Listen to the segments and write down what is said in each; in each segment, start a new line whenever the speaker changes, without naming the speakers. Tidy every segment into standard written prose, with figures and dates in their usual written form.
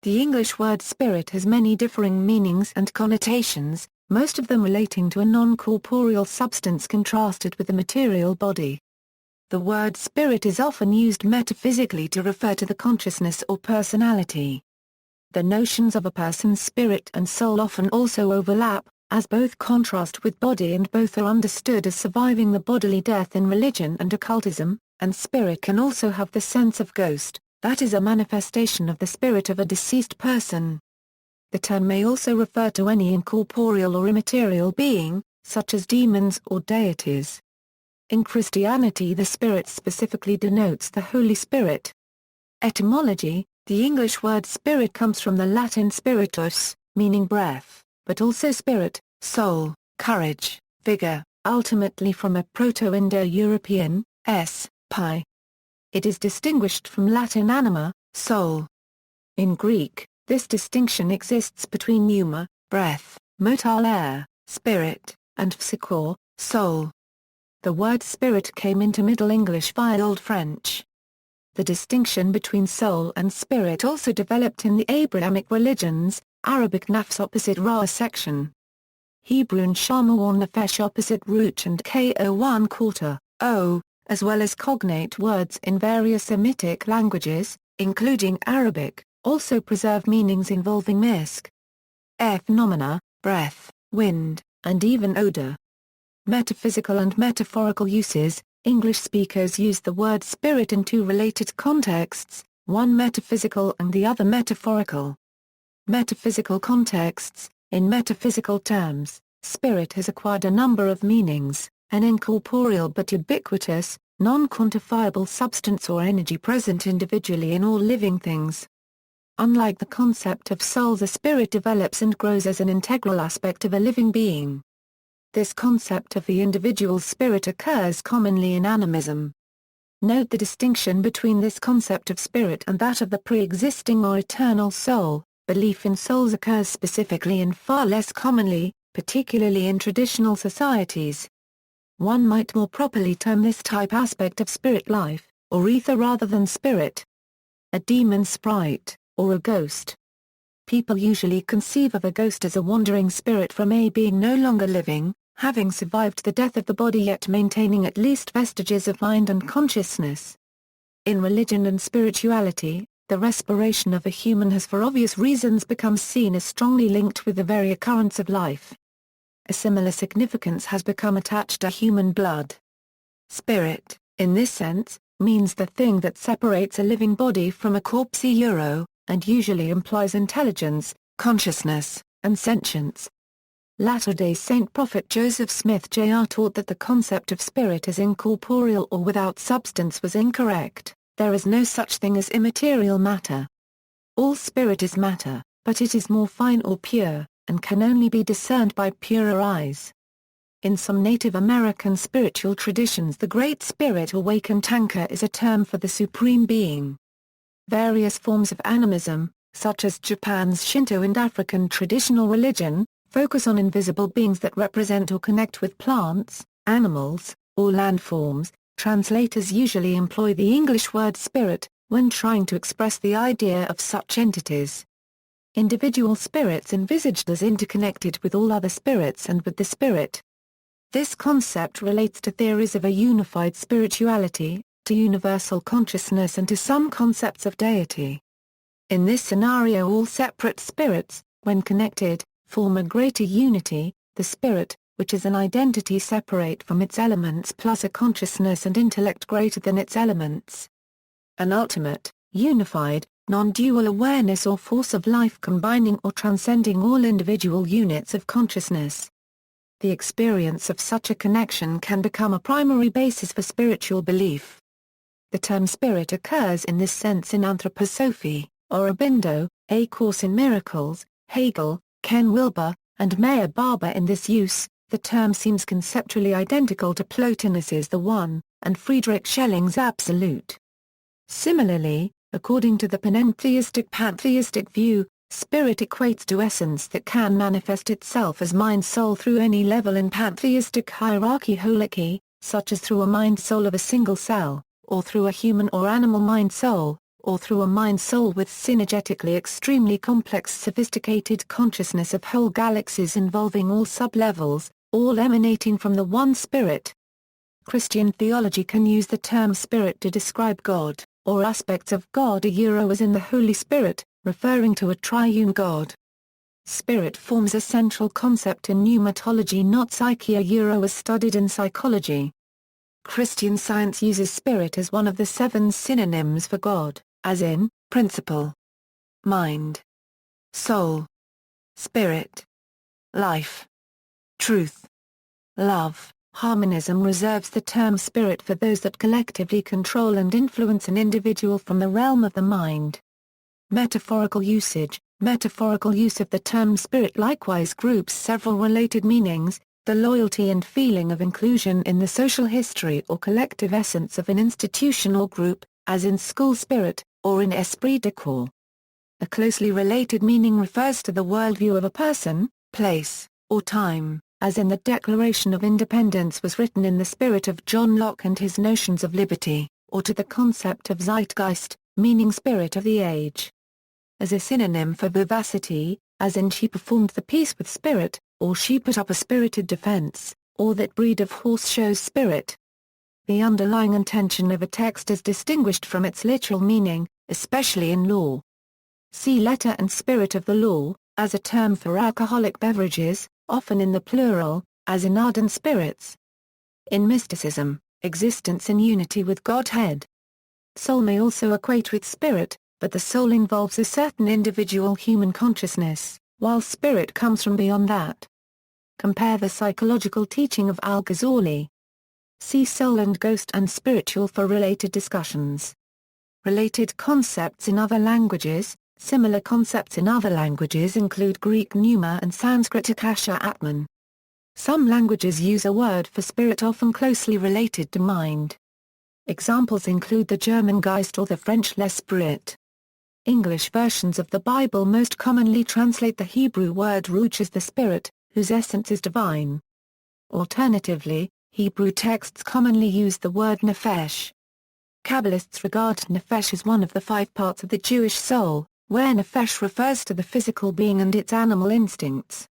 The English word spirit has many differing meanings and connotations, most of them relating to a non-corporeal substance contrasted with the material body. The word spirit is often used metaphysically to refer to the consciousness or personality. The notions of a person's spirit and soul often also overlap, as both contrast with body and both are understood as surviving the bodily death in religion and occultism, and spirit can also have the sense of ghost, that is a manifestation of the spirit of a deceased person. The term may also refer to any incorporeal or immaterial being, such as demons or deities. In Christianity, the Spirit specifically denotes the Holy Spirit. Etymology: the English word spirit comes from the Latin spiritus, meaning breath, but also spirit, soul, courage, vigor, ultimately from a Proto-Indo-European, pi. It is distinguished from Latin anima, soul. In Greek, this distinction exists between pneuma, breath, motal air, spirit, and psychor, soul. The word spirit came into Middle English via Old French. The distinction between soul and spirit also developed in the Abrahamic religions, Arabic nafs opposite ra section. Hebrew neshama or nefesh opposite ruach and ko 1/4, o, as well as cognate words in various Semitic languages, including Arabic, also preserve meanings involving misk, air phenomena, breath, wind, and even odor. Metaphysical and metaphorical uses: English speakers use the word spirit in two related contexts, one metaphysical and the other metaphorical. Metaphysical contexts: in metaphysical terms, spirit has acquired a number of meanings: an incorporeal but ubiquitous, non-quantifiable substance or energy present individually in all living things. Unlike the concept of soul, the spirit develops and grows as an integral aspect of a living being. This concept of the individual's spirit occurs commonly in animism. Note the distinction between this concept of spirit and that of the pre-existing or eternal soul. Belief in souls occurs specifically and far less commonly, particularly in traditional societies. One might more properly term this type aspect of spirit life, or ether rather than spirit. A demon sprite, or a ghost. People usually conceive of a ghost as a wandering spirit from a being no longer living, having survived the death of the body yet maintaining at least vestiges of mind and consciousness. In religion and spirituality, the respiration of a human has for obvious reasons become seen as strongly linked with the very occurrence of life. A similar significance has become attached to human blood. Spirit, in this sense, means the thing that separates a living body from a corpse, and usually implies intelligence, consciousness, and sentience. Latter-day Saint Prophet Joseph Smith Jr. taught that the concept of spirit as incorporeal or without substance was incorrect. There is no such thing as immaterial matter. All spirit is matter, but it is more fine or pure, and can only be discerned by purer eyes. In some Native American spiritual traditions, the Great Spirit or Wakantanka is a term for the Supreme Being. Various forms of animism, such as Japan's Shinto and African traditional religion, focus on invisible beings that represent or connect with plants, animals, or landforms. Translators usually employ the English word spirit, when trying to express the idea of such entities. Individual spirits envisaged as interconnected with all other spirits and with the spirit. This concept relates to theories of a unified spirituality, to universal consciousness and to some concepts of deity. In this scenario, all separate spirits, when connected, form a greater unity, the spirit, which is an identity separate from its elements plus a consciousness and intellect greater than its elements. An ultimate, unified, non-dual awareness or force of life combining or transcending all individual units of consciousness. The experience of such a connection can become a primary basis for spiritual belief. The term spirit occurs in this sense in Anthroposophy, Aurobindo, A Course in Miracles, Hegel, Ken Wilber, and Meyer Barber. In this use, the term seems conceptually identical to Plotinus's The One, and Friedrich Schelling's Absolute. Similarly, according to the pantheistic view, spirit equates to essence that can manifest itself as mind-soul through any level in pantheistic hierarchy, such as through a mind-soul of a single cell, or through a human or animal mind-soul, or through a mind-soul with synergetically extremely complex sophisticated consciousness of whole galaxies involving all sub-levels, all emanating from the one spirit. Christian theology can use the term spirit to describe God, or aspects of God as in the Holy Spirit, referring to a triune God. Spirit forms a central concept in pneumatology, not psyche as studied in psychology. Christian Science uses spirit as one of the 7 synonyms for God, as in, principle, mind, soul, spirit, life, truth, love. Harmonism reserves the term spirit for those that collectively control and influence an individual from the realm of the mind. Metaphorical usage. Metaphorical use of the term spirit likewise groups several related meanings, the loyalty and feeling of inclusion in the social history or collective essence of an institution or group, as in school spirit, or in esprit de corps. A closely related meaning refers to the worldview of a person, place, or time, as in the Declaration of Independence was written in the spirit of John Locke and his notions of liberty, or to the concept of zeitgeist, meaning spirit of the age. As a synonym for vivacity, as in she performed the piece with spirit, or she put up a spirited defense, or that breed of horse shows spirit. The underlying intention of a text is distinguished from its literal meaning, especially in law. See letter and spirit of the law, as a term for alcoholic beverages, often in the plural, as in ardent spirits. In mysticism, existence in unity with Godhead. Soul may also equate with spirit, but the soul involves a certain individual human consciousness, while spirit comes from beyond that. Compare the psychological teaching of Al-Ghazali. See Soul and Ghost and Spiritual for related discussions. Related concepts in other languages. Similar concepts in other languages include Greek pneuma and Sanskrit akasha atman. Some languages use a word for spirit often closely related to mind. Examples include the German Geist or the French l'esprit. English versions of the Bible most commonly translate the Hebrew word ruach as the spirit, whose essence is divine. Alternatively, Hebrew texts commonly use the word nephesh. Kabbalists regard nephesh as one of the 5 parts of the Jewish soul, where nephesh refers to the physical being and its animal instincts.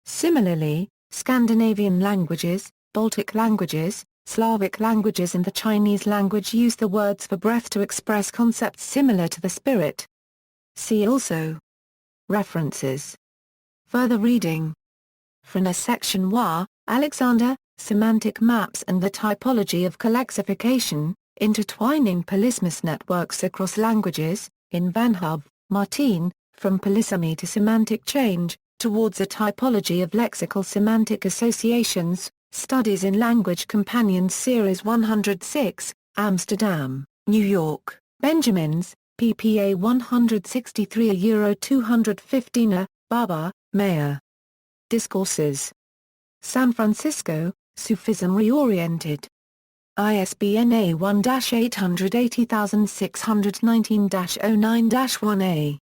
Similarly, Scandinavian languages, Baltic languages, Slavic languages and the Chinese language use the words for breath to express concepts similar to the spirit. See also. References. Further reading. Frana Section Wa, Alexander, Semantic Maps and the Typology of Calexification, Intertwining Polysemous Networks Across Languages, in Van Hove, Martine, From Polysemy to Semantic Change, Towards a Typology of Lexical Semantic Associations, Studies in Language Companions Series 106, Amsterdam, New York, Benjamins, ppA 163 Baba, Meir. Discourses. San Francisco, Sufism Reoriented. ISBN A1-880619-09-1A.